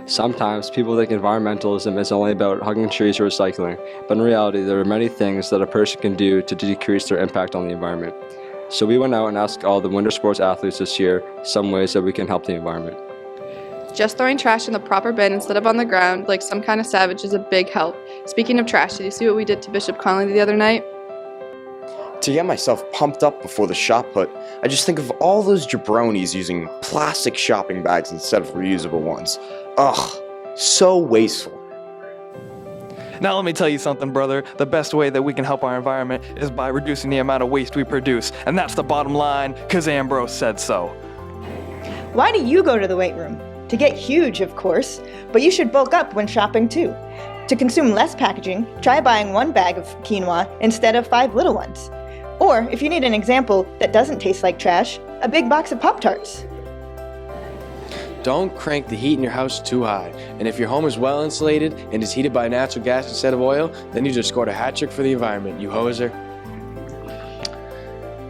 Sometimes people think environmentalism is only about hugging trees or recycling, but in reality there are many things that a person can do to decrease their impact on the environment. So we went out and asked all the winter sports athletes this year some ways that we can help the environment. Just throwing trash in the proper bin instead of on the ground like some kind of savage is a big help. Speaking of trash, did you see what we did to Bishop Connolly the other night? To get myself pumped up before the shot put, I just think of all those jabronis using plastic shopping bags instead of reusable ones. Ugh, so wasteful. Now let me tell you something, brother. The best way that we can help our environment is by reducing the amount of waste we produce. And that's the bottom line, because Ambrose said so. Why do you go to the weight room? To get huge, of course, but you should bulk up when shopping too. To consume less packaging, try buying 1 bag of quinoa instead of 5 little ones. Or, if you need an example that doesn't taste like trash, a big box of Pop-Tarts. Don't crank the heat in your house too high. And if your home is well insulated and is heated by natural gas instead of oil, then you just scored a hat trick for the environment, you hoser.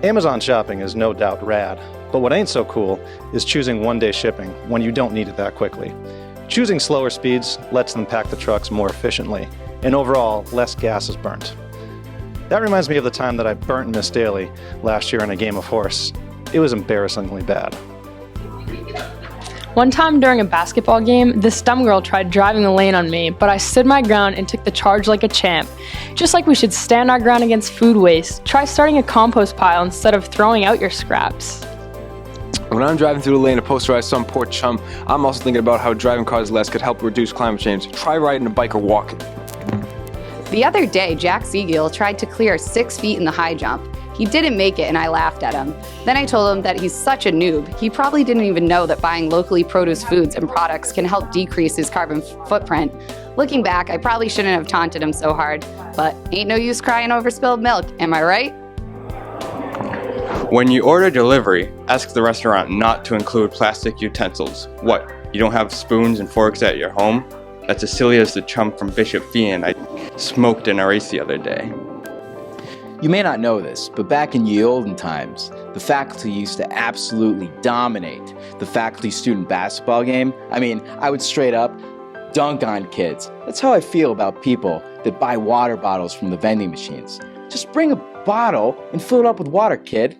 Amazon shopping is no doubt rad, but what ain't so cool is choosing one-day shipping when you don't need it that quickly. Choosing slower speeds lets them pack the trucks more efficiently, and overall, less gas is burnt. That reminds me of the time that I burnt Miss Daly last year in a game of horse. It was embarrassingly bad. One time during a basketball game, this dumb girl tried driving the lane on me, but I stood my ground and took the charge like a champ. Just like we should stand our ground against food waste, try starting a compost pile instead of throwing out your scraps. When I'm driving through the lane to posterize some poor chum, I'm also thinking about how driving cars less could help reduce climate change. Try riding a bike or walking. The other day, Jack Seagill tried to clear 6 feet in the high jump. He didn't make it and I laughed at him. Then I told him that he's such a noob. He probably didn't even know that buying locally produced foods and products can help decrease his carbon footprint. Looking back, I probably shouldn't have taunted him so hard, but ain't no use crying over spilled milk, am I right? When you order delivery, ask the restaurant not to include plastic utensils. What, you don't have spoons and forks at your home? That's as silly as the chum from Bishop Fian I smoked in a race the other day. You may not know this, but back in ye olden times, the faculty used to absolutely dominate the faculty-student basketball game. I mean, I would straight up dunk on kids. That's how I feel about people that buy water bottles from the vending machines. Just bring a bottle and fill it up with water, kid.